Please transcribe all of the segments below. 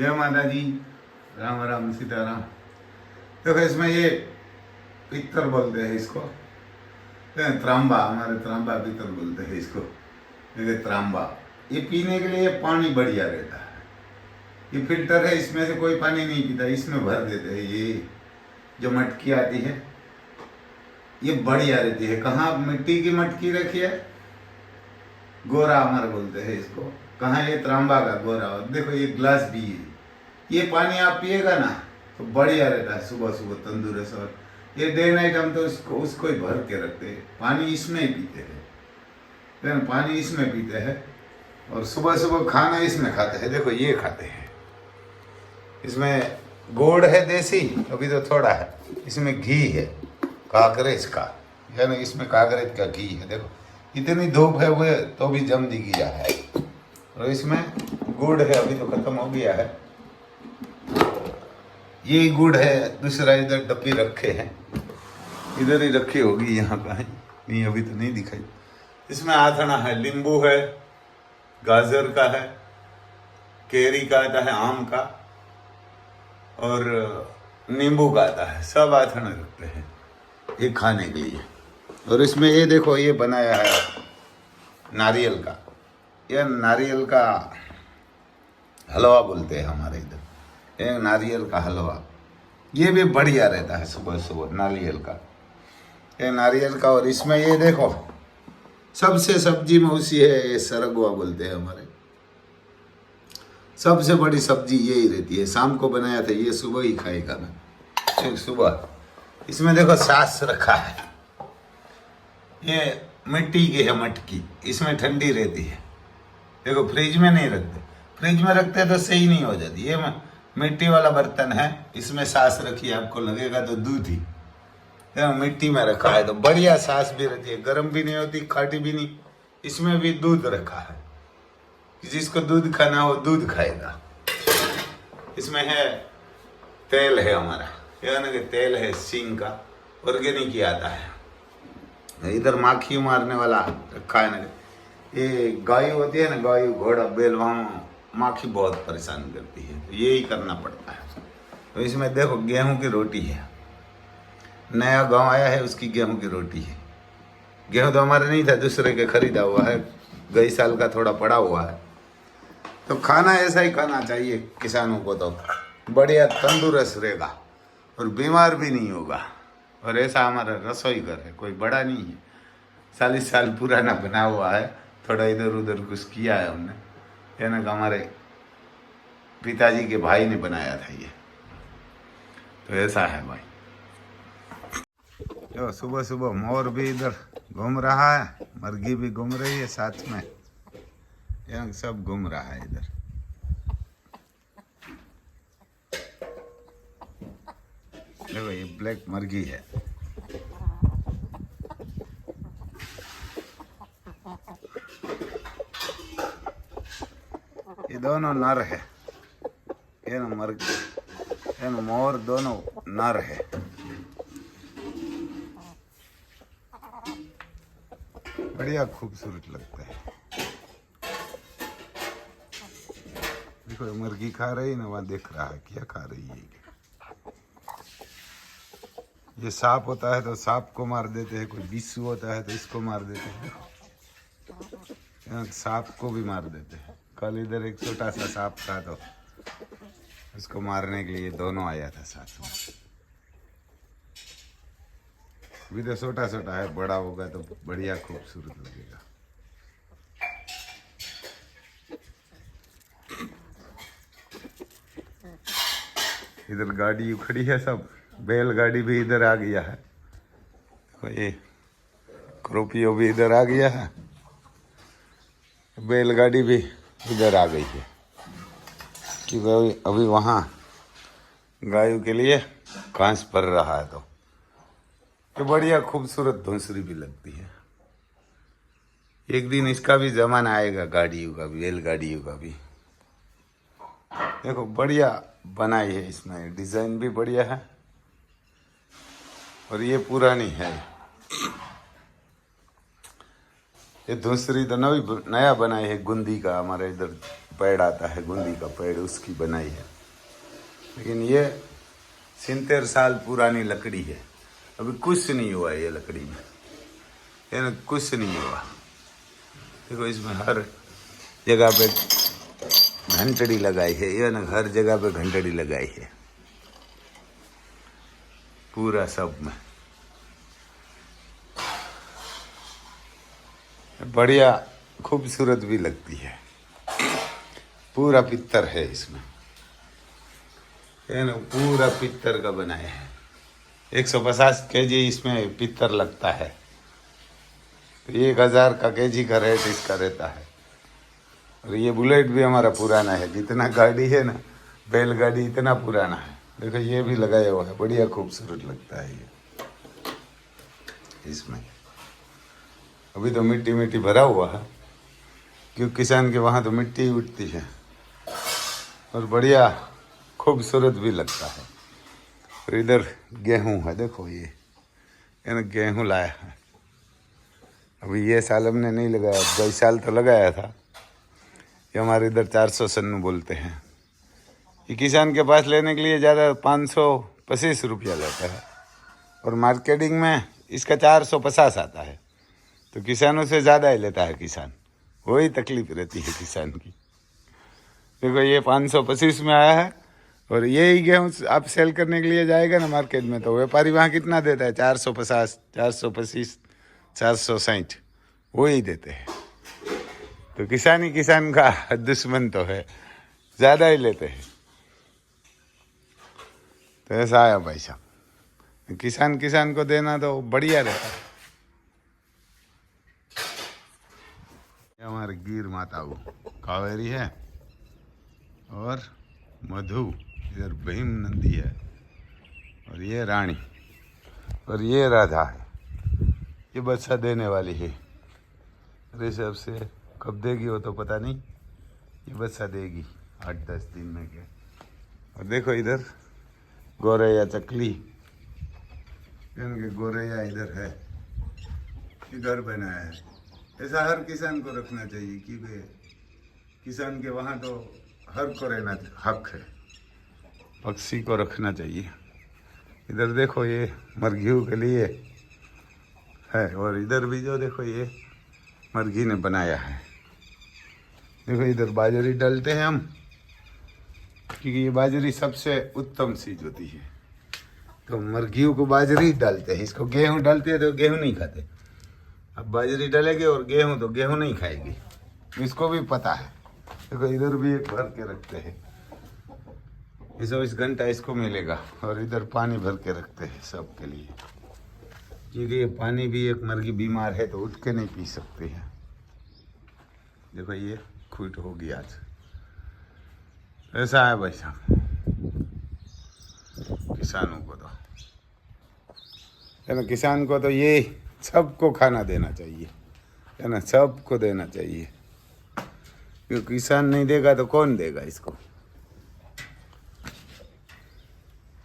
जय माता जी। राम राम सीताराम। देखो इसमें ये पित्तर बोलते हैं इसको, त्रांबा, हमारे त्रांबा पित्तर बोलते हैं इसको। ये त्रांबा, ये पीने के लिए पानी बढ़िया रहता है। ये फिल्टर है, इसमें से कोई पानी नहीं पीता, इसमें भर देते हैं। ये जो मटकी आती है ये बढ़िया रहती है। कहाँ मिट्टी की मटकी रखी है, गोरा हमारे बोलते हैं इसको। कहाँ ये त्रांबा का गोरा। और देखो ये ग्लास भी है, ये पानी आप पिएगा ना तो बढ़िया रहता है, सुबह सुबह तंदुरुस्त। और ये डे नाइट हम तो उसको ही भर के रखते हैं, पानी इसमें ही पीते हैं। लेकिन पानी इसमें पीते हैं और सुबह सुबह खाना इसमें खाते हैं। देखो ये खाते हैं, इसमें गुड़ है देसी, अभी तो थोड़ा है। इसमें घी है कागरेज का, यानी इसमें कागरेज का घी है। देखो इतनी धूप है हुए तो भी जम दी गया है। और इसमें गुड़ है, अभी तो खत्म हो गया है। ये गुड़ है, दूसरा इधर डब्बी रखे हैं, इधर ही रखी होगी, यहाँ कहीं नहीं, अभी तो नहीं दिखाई। इसमें आथना है, नींबू है, गाजर का है, केरी का आता है, आम का और नींबू का आता है, सब आथना रखते हैं ये खाने के लिए। और इसमें ये देखो ये बनाया है नारियल का, यह नारियल का हलवा बोलते हैं हमारे इधर, ये नारियल का हलवा। ये भी बढ़िया रहता है सुबह सुबह, नारियल का, ये नारियल का। और इसमें ये देखो सबसे सब्जी में उसी है, ये सरगवा बोलते हैं हमारे। सबसे बड़ी सब्जी यही रहती है। शाम को बनाया था, ये सुबह ही खाएगा मैं, सुबह। इसमें देखो सास रखा है, ये मिट्टी की है मटकी, इसमें ठंडी रहती है। देखो फ्रिज में नहीं रखते, फ्रिज में रखते तो सही नहीं हो जाती। ये मिट्टी वाला बर्तन है, इसमें सास रखी है, आपको लगेगा तो दूध ही, मिट्टी में रखा है तो बढ़िया सास भी रहती है, गर्म भी नहीं होती, खाटी भी नहीं। इसमें भी दूध रखा है, जिसको दूध खाना हो दूध खाएगा। इसमें है तेल है हमारा, यानी कि तेल है सींग का, ऑर्गेनिक ही आता है। इधर माखी मारने वाला रखा है ना, ये गाय होती है ना, गाय घोड़ा बैल, वहाँ माखी बहुत परेशान करती है, तो यही करना पड़ता है। तो इसमें देखो गेहूं की रोटी है, नया गांव आया है उसकी गेहूं की रोटी है। गेहूं तो हमारे नहीं था, दूसरे के खरीदा हुआ है, गई साल का थोड़ा पड़ा हुआ है। तो खाना ऐसा ही खाना चाहिए किसानों को, तो बढ़िया तंदुरुस्त रहेगा और बीमार भी नहीं होगा। और ऐसा हमारा रसोई घर है, कोई बड़ा नहीं है, 40 साल पुराना बना हुआ है, थोड़ा इधर उधर कुछ किया है हमने, यानी कि हमारे पिताजी के भाई ने बनाया था ये। तो ऐसा है भाई। जो सुबह सुबह मोर भी इधर घूम रहा है, मुर्गी भी घूम रही है साथ में, यानी सब घूम रहा है इधर। देखो ये ब्लैक मुर्गी है, ये दोनों नर है, ये ना मुर्गी ये ना मोर, दोनों नर है। बढ़िया खूबसूरत लगता है। देखो ये मुर्गी खा रही है ना, वहाँ देख रहा है क्या खा रही है। ये सांप होता है तो सांप को मार देते हैं, कोई बिच्छू होता है तो इसको मार देते हैं, यहाँ सांप को भी मार देते हैं। कल इधर एक छोटा सा सांप था तो उसको मारने के लिए दोनों आया था साथ में। अभी तो छोटा छोटा है, बड़ा होगा तो बढ़िया खूबसूरत लगेगा। इधर गाड़ी खड़ी है सब, बैलगाड़ी भी इधर आ गया है, ये क्रोपियो भी इधर आ गया है, बैलगाड़ी भी इधर आ गई है, क्योंकि अभी वहाँ गायों के लिए घास भर रहा है। तो बढ़िया खूबसूरत धुंसरी भी लगती है। एक दिन इसका भी जमाना आएगा, गाड़ियों का भी, बैलगाड़ियों का भी। देखो बढ़िया बनाई है, इसमें डिजाइन भी बढ़िया है और ये पुरानी है। ये दूसरी तो नया बनाई है, गुंदी का। हमारे इधर पेड़ आता है गुंदी का पेड़, उसकी बनाई है। लेकिन ये 70 साल पुरानी लकड़ी है, अभी कुछ नहीं हुआ ये लकड़ी में, ये ना कुछ नहीं हुआ। देखो इसमें हर जगह पे घंटड़ी लगाई है, ये ना हर जगह पे घंटड़ी लगाई है पूरा सब में। बढ़िया खूबसूरत भी लगती है, पूरा पित्तर है इसमें, ये ना पूरा पित्तर का बनाया है। 150 केजी इसमें पित्तर लगता है, तो 1000 का केजी का रेट इसका रहता है। और ये बुलेट भी हमारा पुराना है, जितना गाड़ी है ना, बैलगाड़ी इतना पुराना है। देखो ये भी लगाया हुआ है, बढ़िया खूबसूरत लगता है ये इसमें। अभी तो मिट्टी मिट्टी भरा हुआ है, क्योंकि किसान के वहाँ तो मिट्टी ही उठती है, और बढ़िया खूबसूरत भी लगता है। और इधर गेहूँ है, देखो ये ना गेहूँ लाया है। अभी ये साल हमने नहीं लगाया, 2 साल तो लगाया था। ये हमारे इधर 400 सन्नू बोलते हैं। ये किसान के पास लेने के लिए ज़्यादा 525 रुपया लेता है, और मार्केटिंग में इसका 450 आता है। तो किसानों से ज़्यादा ही लेता है किसान, वही तकलीफ रहती है किसान की। देखो ये 525 में आया है, और यही गेहूँ आप सेल करने के लिए जाएगा ना मार्केट में, तो व्यापारी वहाँ कितना देता है? 450, 425, 460 वही देते हैं। तो किसान ही किसान का दुश्मन तो है, ज़्यादा ही लेते हैं। तो ऐसा आया भाई साहब, किसान किसान को देना तो बढ़िया रहता है। हमारे गिर माता कावेरी है, और मधु इधर भीम नंदी है, और ये रानी, और ये राधा है। ये बच्चा देने वाली है, अरे सबसे कब देगी वो तो पता नहीं, ये बच्चा देगी 8-10 दिन में के। और देखो इधर गोरैया चकली, इनके गोरैया इधर है, ये घर बनाया है। ऐसा हर किसान को रखना चाहिए, क्योंकि किसान के वहाँ तो हर को रहना हक है, पक्षी को रखना चाहिए। इधर देखो ये मर्घियों के लिए है, और इधर भी जो देखो ये मर्घी ने बनाया है। देखो इधर बाजरी डालते हैं हम, क्योंकि ये बाजरी सबसे उत्तम चीज होती है। तो मर्घियों को बाजरी डालते हैं, इसको गेहूं डालते हैं तो गेहूं नहीं खाते। अब बाजरी डालेंगे और गेहूं, तो गेहूं नहीं खाएगी, इसको भी पता है। देखो इधर भी एक भर के रखते हैं, 24 घंटा इसको मिलेगा। और इधर पानी भर के रखते हैं सबके लिए, क्योंकि ये पानी भी एक मर्गी बीमार है तो उठ के नहीं पी सकते हैं। देखो ये खुट होगी आज, ऐसा है भाई साहब किसानों को तो, है ना। किसान को तो ये सबको खाना देना चाहिए, है ना, सबको देना चाहिए, क्योंकि किसान नहीं देगा तो कौन देगा इसको।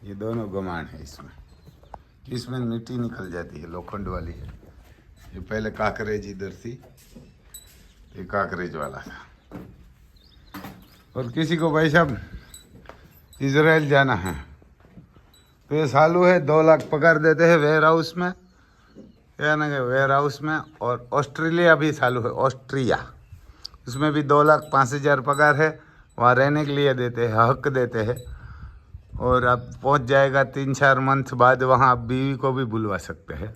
ये दोनों गमान है इसमें, इसमें मिट्टी निकल जाती है, लोखंड वाली है। ये पहले काकरेज इधर थी, ये काकरेज वाला था। और किसी को भाई साहब इजराइल जाना है तो ये सालू है, 2 लाख पगार देते हैं वेयर हाउस में, या ना वेयर हाउस में। और ऑस्ट्रेलिया भी चालू है, ऑस्ट्रिया, उसमें भी 2,05,000 पगार है। वहाँ रहने के लिए देते हैं, हक देते हैं। और अब पहुँच जाएगा 3-4 मंथ बाद, वहाँ आप बीवी को भी बुलवा सकते हैं।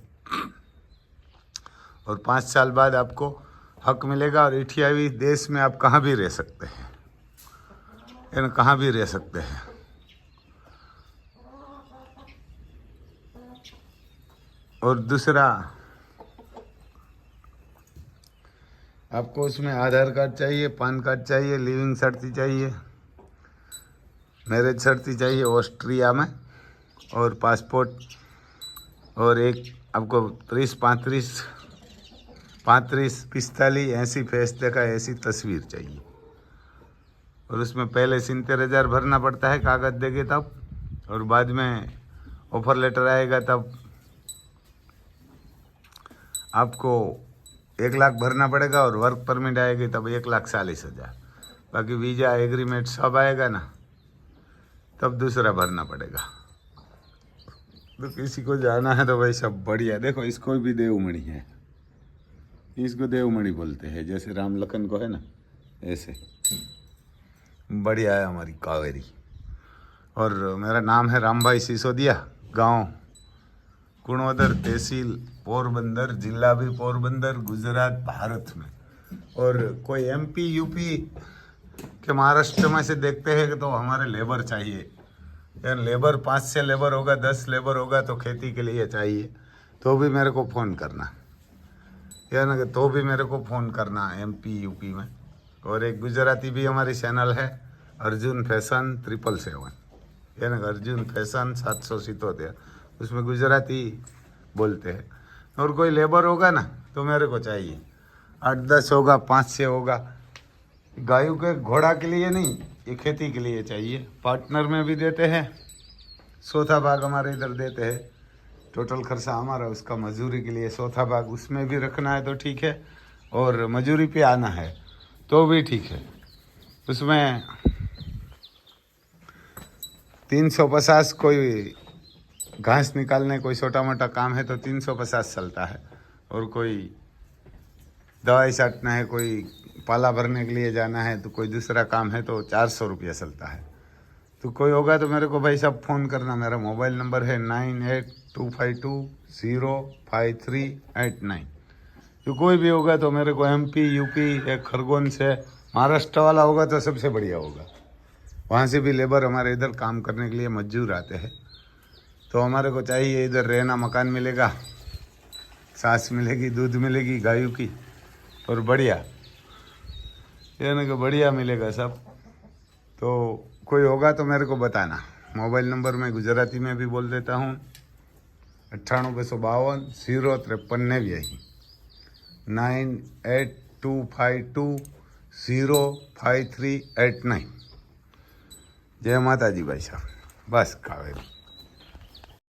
और 5 साल बाद आपको हक मिलेगा। और इठियावी देश में आप कहाँ भी रह सकते हैं, या ना कहाँ भी रह सकते हैं। और दूसरा, आपको उसमें आधार कार्ड चाहिए, पान कार्ड चाहिए, लिविंग सर्टी चाहिए, मैरिज सर्टी चाहिए ऑस्ट्रिया में, और पासपोर्ट, और एक आपको 30-35, 45 ऐसी फेस देखा ऐसी तस्वीर चाहिए। और उसमें पहले 70,000 भरना पड़ता है, कागज़ देंगे तब, और बाद में ऑफर लेटर आएगा तब आपको 1 लाख भरना पड़ेगा और वर्क परमिट आएगी तब 1,40,000। बाकी वीज़ा एग्रीमेंट सब आएगा ना तब दूसरा भरना पड़ेगा। तो किसी को जाना है तो भाई सब बढ़िया। देखो इसको भी देवमणि है, इसको देवमणि बोलते हैं, जैसे राम लखन को है ना ऐसे। बढ़िया है हमारी कावेरी। और मेरा नाम है रामभाई सिसोदिया, गांव कुणोदर, तहसील पोरबंदर, जिला भी पोरबंदर, गुजरात, भारत में। और कोई MP UP के महाराष्ट्र में से देखते हैं कि तो हमारे लेबर चाहिए, यार लेबर 5-6 लेबर होगा, 10 लेबर होगा तो खेती के लिए चाहिए, तो भी मेरे को फ़ोन करना, या ना तो भी मेरे को फ़ोन करना MP UP में। और एक गुजराती भी हमारी चैनल है, अर्जुन फैशन 777, या ना अर्जुन फैशन 777, उसमें गुजराती बोलते हैं। और कोई लेबर होगा ना तो मेरे को चाहिए, 8-10 होगा, 5-6 होगा। गायों के घोड़ा के लिए नहीं, ये खेती के लिए चाहिए। पार्टनर में भी देते हैं, चौथा भाग हमारे इधर देते हैं, टोटल खर्चा हमारा, उसका मजदूरी के लिए चौथा भाग उसमें भी रखना है तो ठीक है, और मजदूरी पे आना है तो भी ठीक है। उसमें 350, कोई घास निकालने कोई छोटा मोटा काम है तो 350 चलता है, और कोई दवाई छाटना है, कोई पाला भरने के लिए जाना है, तो कोई दूसरा काम है तो 400 रुपया चलता है। तो कोई होगा तो मेरे को भाई साहब फ़ोन करना। मेरा मोबाइल नंबर है 9825205389। तो कोई भी होगा तो मेरे को MP UP एक खरगोन से, महाराष्ट्र वाला होगा तो सबसे बढ़िया होगा। वहाँ से भी लेबर हमारे इधर काम करने के लिए मजदूर आते हैं, तो हमारे को चाहिए इधर रहना, मकान मिलेगा, सांस मिलेगी, दूध मिलेगी गायों की, और बढ़िया, यानी कि बढ़िया मिलेगा सब। तो कोई होगा तो मेरे को बताना। मोबाइल नंबर मैं गुजराती में भी बोल देता हूँ, 98525053 9825205389। जय माता जी भाई साहब। बस कावेरी।